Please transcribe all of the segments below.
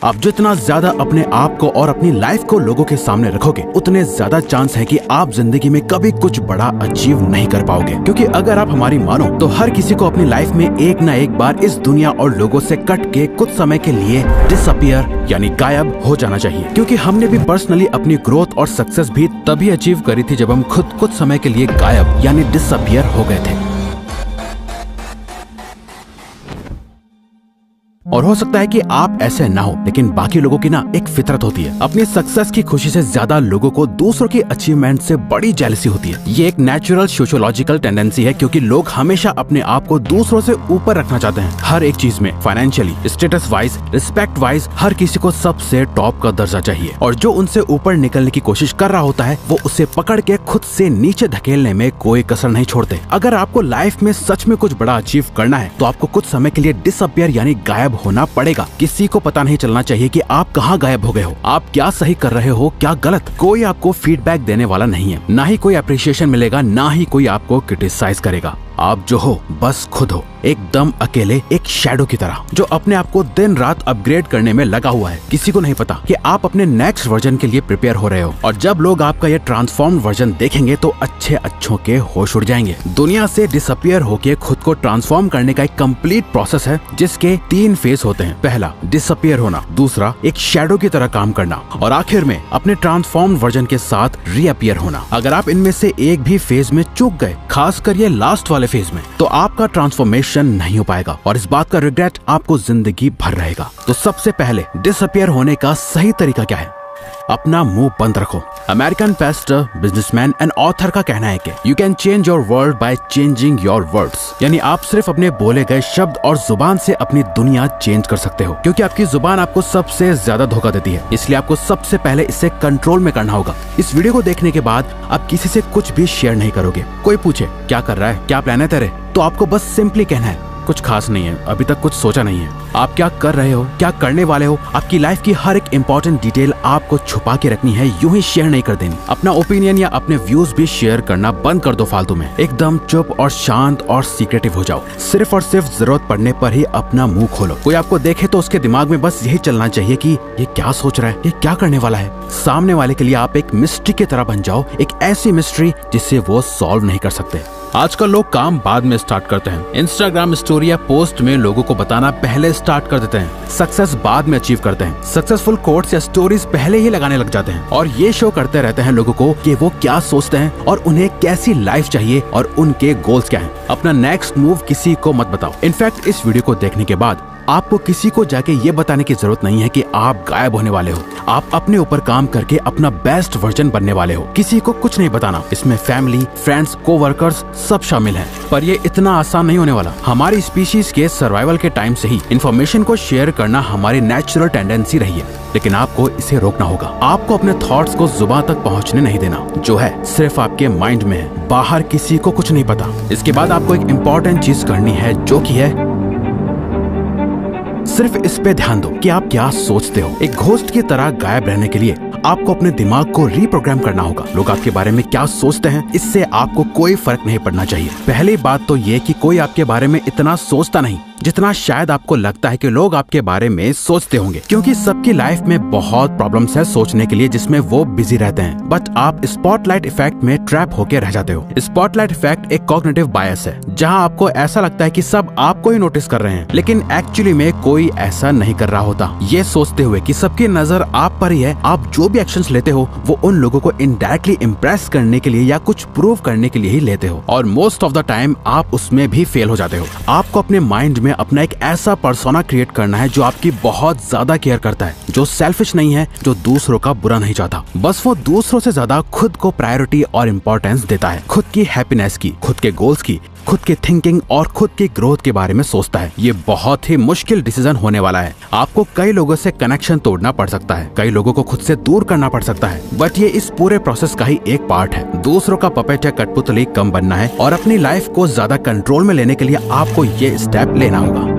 आप जितना ज्यादा अपने आप को और अपनी लाइफ को लोगों के सामने रखोगे, उतने ज्यादा चांस है कि आप जिंदगी में कभी कुछ बड़ा अचीव नहीं कर पाओगे। क्योंकि अगर आप हमारी मानो तो हर किसी को अपनी लाइफ में एक ना एक बार इस दुनिया और लोगों से कट के कुछ समय के लिए डिसअपियर यानी गायब हो जाना चाहिए। क्योंकि हमने भी पर्सनली अपनी ग्रोथ और सक्सेस भी तभी अचीव करी थी जब हम खुद कुछ समय के लिए गायब यानी डिसअपियर हो गए थे। और हो सकता है कि आप ऐसे ना हो, लेकिन बाकी लोगों की ना एक फितरत होती है। अपनी सक्सेस की खुशी से ज्यादा लोगों को दूसरों की अचीवमेंट से बड़ी जेलसी होती है। ये एक नेचुरल सोशियोलॉजिकल टेंडेंसी है, क्योंकि लोग हमेशा अपने आप को दूसरों से ऊपर रखना चाहते हैं। हर एक चीज में, financially, status wise, respect wise, हर किसी को सबसे टॉप का दर्जा चाहिए। और जो उनसे ऊपर निकलने की कोशिश कर रहा होता है, वो उसे पकड़ के खुद से नीचे धकेलने में कोई कसर नहीं छोड़ते। अगर आपको लाइफ में सच में कुछ बड़ा अचीव करना है, तो आपको कुछ समय के लिए डिसअपियर यानी गायब होना पड़ेगा। किसी को पता नहीं चलना चाहिए कि आप कहाँ गायब हो गए हो, आप क्या सही कर रहे हो, क्या गलत। कोई आपको फीडबैक देने वाला नहीं है, ना ही कोई अप्रिशिएशन मिलेगा, ना ही कोई आपको क्रिटिसाइज करेगा। आप जो हो बस खुद हो, एकदम अकेले, एक शैडो की तरह, जो अपने आप को दिन रात अपग्रेड करने में लगा हुआ है। किसी को नहीं पता कि आप अपने नेक्स्ट वर्जन के लिए प्रिपेयर हो रहे हो। और जब लोग आपका ये ट्रांसफॉर्म वर्जन देखेंगे तो अच्छों के होश उड़ जाएंगे। दुनिया से डिसअपियर होके खुद को ट्रांसफॉर्म करने का एक कंप्लीट प्रोसेस है, जिसके 3 फेज होते हैं। पहला डिसअपियर होना, दूसरा एक शैडो की तरह काम करना, और आखिर में अपने ट्रांसफॉर्म वर्जन के साथ रीअपियर होना। अगर आप इनमें से एक भी फेज में चूक गए, खासकर ये लास्ट वाले फेज में, तो आपका ट्रांसफॉर्मेशन नहीं हो पाएगा और इस बात का रिग्रेट आपको जिंदगी भर रहेगा। तो सबसे पहले डिसअपियर होने का सही तरीका क्या है? अपना मुंह बंद रखो। American Pasteur, businessman and author का कहना है कि you can change your world by changing your words, यानी आप सिर्फ अपने बोले गए शब्द और जुबान से अपनी दुनिया चेंज कर सकते हो। क्योंकि आपकी जुबान आपको सबसे ज्यादा धोखा देती है, इसलिए आपको सबसे पहले इसे कंट्रोल में करना होगा। इस वीडियो को देखने के बाद आप किसी से कुछ भी शेयर नहीं करोगे। कोई पूछे क्या कर रहा है, क्या प्लान है तेरे, तो आपको बस सिंपली कहना है कुछ खास नहीं है, अभी तक कुछ सोचा नहीं है। आप क्या कर रहे हो, क्या करने वाले हो, आपकी लाइफ की हर एक इंपॉर्टेंट डिटेल आपको छुपा के रखनी है, यूं ही शेयर नहीं कर देनी। अपना ओपिनियन या अपने व्यूज भी शेयर करना बंद कर दो फालतू में। एकदम चुप और शांत और सीक्रेटिव हो जाओ। सिर्फ और सिर्फ जरूरत पड़ने पर ही अपना मुंह खोलो। कोई आपको देखे तो उसके दिमाग में बस यही चलना चाहिए कि ये क्या सोच रहा है, ये क्या करने वाला है। सामने वाले के लिए आप एक मिस्ट्री की तरह बन जाओ, एक ऐसी मिस्ट्री जिसे वो सॉल्व नहीं कर सकते। आजकल लोग काम बाद में स्टार्ट करते हैं। इंस्टाग्राम स्टोरी या पोस्ट में लोगों को बताना पहले स्टार्ट कर देते हैं। सक्सेस बाद में अचीव करते हैं। सक्सेसफुल कोट्स या स्टोरीज पहले ही लगाने लग जाते हैं और ये शो करते रहते हैं लोगों को कि वो क्या सोचते हैं और उन्हें कैसी लाइफ चाहिए और उनके गोल्स क्या हैं। अपना नेक्स्ट मूव किसी को मत बताओ। इनफैक्ट इस वीडियो को देखने के बाद आपको किसी को जाके ये बताने की जरूरत नहीं है कि आप गायब होने वाले हो। आप अपने ऊपर काम करके अपना बेस्ट वर्जन बनने वाले हो। किसी को कुछ नहीं बताना। इसमें फैमिली, फ्रेंड्स, कोवर्कर्स सब शामिल हैं। पर ये इतना आसान नहीं होने वाला। हमारी स्पीशीज के सर्वाइवल के टाइम से ही इंफॉर्मेशन को शेयर करना हमारी नेचुरल टेंडेंसी रही है, लेकिन आपको इसे रोकना होगा। आपको अपने थॉट्स को जुबान तक पहुंचने नहीं देना। जो है सिर्फ आपके माइंड में है, बाहर किसी को कुछ नहीं पता। इसके बाद आपको एक इम्पोर्टेंट चीज करनी है, जो की है सिर्फ इस पे ध्यान दो कि आप क्या सोचते हो। एक घोस्ट की तरह गायब रहने के लिए आपको अपने दिमाग को रीप्रोग्राम करना होगा। लोग आपके बारे में क्या सोचते हैं, इससे आपको कोई फर्क नहीं पड़ना चाहिए। पहली बात तो ये कि कोई आपके बारे में इतना सोचता नहीं जितना शायद आपको लगता है कि लोग आपके बारे में सोचते होंगे। क्योंकि सबकी लाइफ में बहुत प्रॉब्लम्स है सोचने के लिए, जिसमें वो बिजी रहते हैं। बट आप स्पॉटलाइट इफेक्ट में ट्रैप होकर रह जाते हो। स्पॉटलाइट इफेक्ट एक कॉग्निटिव बायस है, जहां आपको ऐसा लगता है कि सब आपको ही नोटिस कर रहे हैं, लेकिन एक्चुअली में कोई ऐसा नहीं कर रहा होता। ये सोचते हुए कि सबकी नजर आप पर ही है, आप जो भी एक्शंस लेते हो वो उन लोगों को इनडायरेक्टली इम्प्रेस करने के लिए या कुछ प्रूव करने के लिए ही लेते हो, और मोस्ट ऑफ द टाइम आप उसमें भी फेल हो जाते हो। आपको अपने माइंड में अपना एक ऐसा पर्सोना क्रिएट करना है जो आपकी बहुत ज्यादा केयर करता है, जो सेल्फिश नहीं है, जो दूसरों का बुरा नहीं चाहता। बस वो दूसरों से ज्यादा खुद को प्रायोरिटी और इम्पोर्टेंस देता है। खुद की हैप्पीनेस की, खुद के गोल्स की, खुद की थिंकिंग और खुद की ग्रोथ के बारे में सोचता है। ये बहुत ही मुश्किल डिसीजन होने वाला है। आपको कई लोगों से कनेक्शन तोड़ना पड़ सकता है, कई लोगों को खुद से दूर करना पड़ सकता है, बट ये इस पूरे प्रोसेस का ही एक पार्ट है। दूसरों का पपेट या कठपुतली कम बनना है और अपनी लाइफ को ज्यादा कंट्रोल में लेने के लिए आपको ये स्टेप लेना होगा।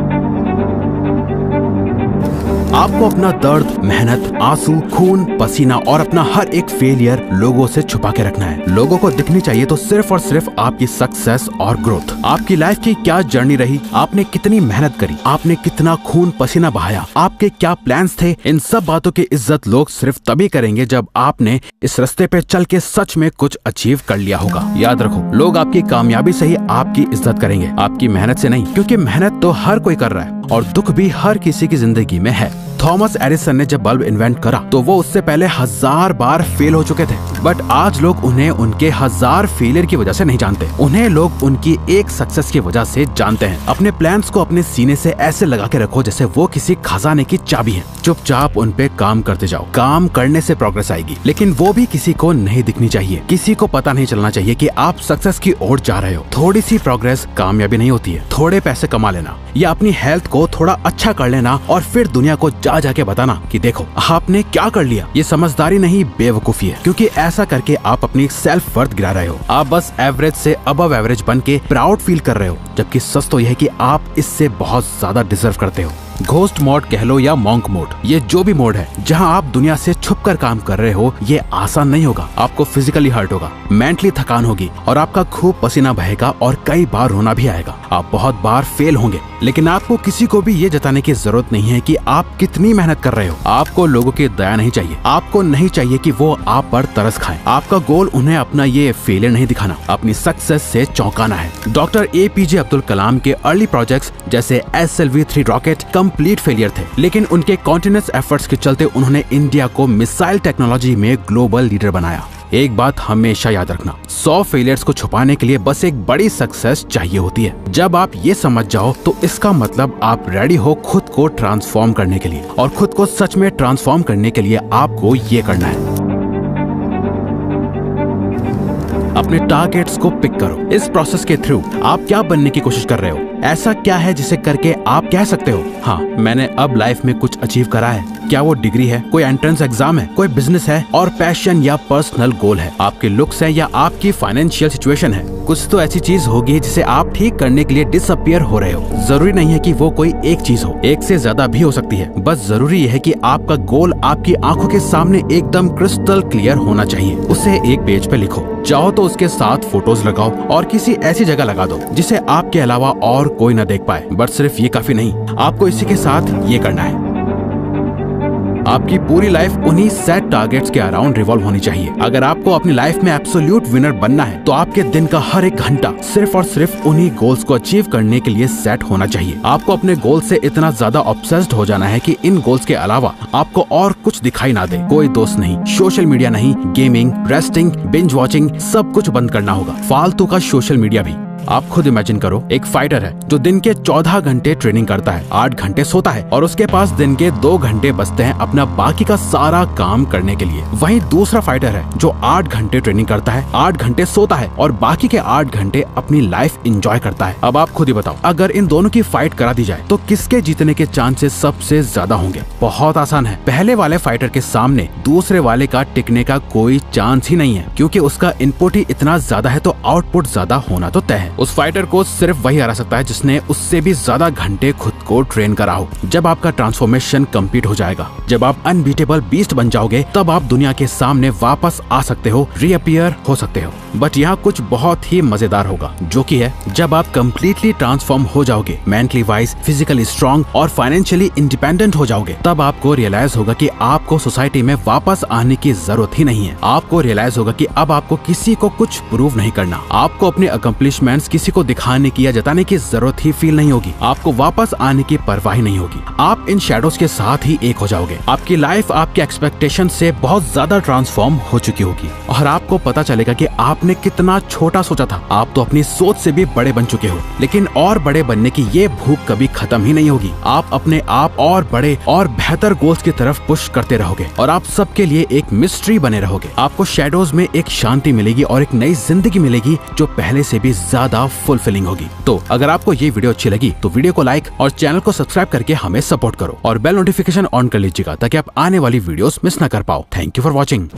आपको अपना दर्द, मेहनत, आंसू, खून, पसीना और अपना हर एक फेलियर लोगों से छुपा के रखना है। लोगों को दिखनी चाहिए तो सिर्फ और सिर्फ आपकी सक्सेस और ग्रोथ। आपकी लाइफ की क्या जर्नी रही, आपने कितनी मेहनत करी, आपने कितना खून पसीना बहाया, आपके क्या प्लान्स थे, इन सब बातों की इज्जत लोग सिर्फ तभी करेंगे जब आपने इस रास्ते पे चल के सच में कुछ अचीव कर लिया होगा। याद रखो, लोग आपकी कामयाबी से ही आपकी इज्जत करेंगे, आपकी मेहनत से नहीं, क्योंकि मेहनत तो हर कोई कर रहा है और दुख भी हर किसी की जिंदगी में है। थॉमस एडिसन ने जब बल्ब इन्वेंट करा तो वो उससे पहले 1000 बार फेल हो चुके थे, बट आज लोग उन्हें उनके 1000 फेलियर की वजह से नहीं जानते, उन्हें लोग उनकी एक सक्सेस की वजह से जानते हैं। अपने प्लान्स को अपने सीने से ऐसे लगा के रखो जैसे वो किसी खजाने की चाबी है। चुपचाप उन पे काम करते जाओ, काम करने से प्रोग्रेस आएगी, लेकिन वो भी किसी को नहीं दिखनी चाहिए। किसी को पता नहीं चलना चाहिए कि आप सक्सेस की ओर जा रहे हो। थोड़ी सी प्रोग्रेस कामयाबी नहीं होती है। थोड़े पैसे कमा लेना या अपनी हेल्थ को थोड़ा अच्छा कर लेना और फिर दुनिया को जाके बताना कि देखो आपने क्या कर लिया, ये समझदारी नहीं, बेवकूफी है, क्योंकि ऐसा करके आप अपनी सेल्फ वर्थ गिरा रहे हो। आप बस एवरेज से अबव एवरेज बन के प्राउड फील कर रहे हो, जबकि सच तो यह है कि आप इससे बहुत ज्यादा डिजर्व करते हो। घोस्ट मोड कह लो या मॉन्क मोड, ये जो भी मोड है जहां आप दुनिया से छुपकर काम कर रहे हो, ये आसान नहीं होगा। आपको फिजिकली हर्ट होगा, मेंटली थकान होगी और आपका खूब पसीना बहेगा और कई बार रोना भी आएगा। आप बहुत बार फेल होंगे, लेकिन आपको किसी को भी ये जताने की जरूरत नहीं है कि आप कितनी मेहनत कर रहे हो। आपको लोगों की दया नहीं चाहिए, आपको नहीं चाहिए कि वो आप पर तरस खाएं। आपका गोल उन्हें अपना ये फेलियर नहीं दिखाना, अपनी सक्सेस से चौंकाना है। डॉक्टर APJ अब्दुल कलाम के अर्ली प्रोजेक्ट्स जैसे SLV-3 रॉकेट कंप्लीट फेलियर थे, लेकिन उनके कॉन्टिन्यूअस एफर्ट्स के चलते उन्होंने इंडिया को मिसाइल टेक्नोलॉजी में ग्लोबल लीडर बनाया। एक बात हमेशा याद रखना, 100 फेलियर्स को छुपाने के लिए बस एक बड़ी सक्सेस चाहिए होती है। जब आप ये समझ जाओ तो इसका मतलब आप रेडी हो खुद को ट्रांसफॉर्म करने के लिए, और खुद को सच में ट्रांसफॉर्म करने के लिए आपको ये करना है। अपने टारगेट्स को पिक करो। इस प्रोसेस के थ्रू आप क्या बनने की कोशिश कर रहे हो? ऐसा क्या है जिसे करके आप कह सकते हो, हाँ मैंने अब लाइफ में कुछ अचीव करा है? क्या वो डिग्री है, कोई एंट्रेंस एग्जाम है, कोई बिजनेस है और पैशन या पर्सनल गोल है, आपके लुक्स है या आपकी फाइनेंशियल सिचुएशन है? कुछ तो ऐसी चीज होगी जिसे आप ठीक करने के लिए डिसअपियर हो रहे हो। जरूरी नहीं है कि वो कोई एक चीज हो, एक से ज्यादा भी हो सकती है। बस जरूरी है कि आपका गोल आपकी आंखों के सामने एकदम क्रिस्टल क्लियर होना चाहिए। उसे एक पेज पे लिखो, चाहो तो उसके साथ फोटोज लगाओ और किसी ऐसी जगह लगा दो जिसे आपके अलावा और कोई न देख पाए। बट सिर्फ ये काफी नहीं, आपको इसी के साथ ये करना है। आपकी पूरी लाइफ उन्हीं सेट टारगेट्स के अराउंड रिवॉल्व होनी चाहिए। अगर आपको अपनी लाइफ में एब्सोल्यूट विनर बनना है तो आपके दिन का हर एक घंटा सिर्फ और सिर्फ उन्हीं गोल्स को अचीव करने के लिए सेट होना चाहिए। आपको अपने गोल से इतना ज्यादा ऑब्सेस्ड हो जाना है कि इन गोल्स के अलावा आपको और कुछ दिखाई ना दे। कोई दोस्त नहीं, सोशल मीडिया नहीं, गेमिंग, रेस्टिंग, बिंज वॉचिंग, सब कुछ बंद करना होगा, फालतू का सोशल मीडिया भी। आप खुद इमेजिन करो, एक फाइटर है जो दिन के 14 घंटे ट्रेनिंग करता है, 8 घंटे सोता है और उसके पास दिन के 2 घंटे बचते हैं अपना बाकी का सारा काम करने के लिए। वहीं दूसरा फाइटर है जो 8 घंटे ट्रेनिंग करता है, 8 घंटे सोता है और बाकी के 8 घंटे अपनी लाइफ एंजॉय करता है। अब आप खुद ही बताओ, अगर इन दोनों की फाइट करा दी जाए तो किसके जीतने के चांसेस सबसे ज्यादा होंगे? बहुत आसान है, पहले वाले फाइटर के सामने दूसरे वाले का टिकने का कोई चांस ही नहीं है, क्योंकि उसका इनपुट ही इतना ज्यादा है तो आउटपुट ज्यादा होना तो तय है। उस फाइटर को सिर्फ वही हरा सकता है जिसने उससे भी ज्यादा घंटे खुद को ट्रेन करा हो। जब आपका ट्रांसफॉर्मेशन कंप्लीट हो जाएगा, जब आप अनबीटेबल बीस्ट बन जाओगे, तब आप दुनिया के सामने वापस आ सकते हो, रीअपियर हो सकते हो। बट यहाँ कुछ बहुत ही मजेदार होगा, जो कि है जब आप कम्प्लीटली ट्रांसफॉर्म हो जाओगे, मेंटली वाइज, फिजिकली स्ट्रॉन्ग और फाइनेंशियली इंडिपेंडेंट हो जाओगे, तब आपको रियलाइज होगा कि आपको सोसाइटी में वापस आने की जरूरत ही नहीं है। आपको रियलाइज होगा कि अब आपको किसी को कुछ प्रूव नहीं करना, आपको अपने अकम्प्लिशमेंट्स किसी को दिखाने की या जताने की जरूरत ही फील नहीं होगी, आपको वापस आने की परवाह नहीं होगी। आप इन शैडोज के साथ ही एक हो जाओगे। आपकी लाइफ आपके एक्सपेक्टेशन से बहुत ज्यादा ट्रांसफॉर्म हो चुकी होगी और आपको पता चलेगा कि आपने कितना छोटा सोचा था। आप तो अपनी सोच से भी बड़े बन चुके हो, लेकिन और बड़े बनने की ये भूख कभी खत्म ही नहीं होगी। आप अपने आप और बड़े और बेहतर गोल्स की तरफ पुश करते रहोगे और आप सबके लिए एक मिस्ट्री बने रहोगे। आपको शैडोज में एक शांति मिलेगी और एक नई जिंदगी मिलेगी जो पहले से भी ज्यादा फुलफिलिंग होगी। तो अगर आपको ये वीडियो अच्छी लगी तो वीडियो को लाइक और चैनल को सब्सक्राइब करके हमें सपोर्ट करो और बेल नोटिफिकेशन ऑन कर लीजिएगा ताकि आप आने वाली वीडियोस मिस ना कर पाओ। Thank you for watching.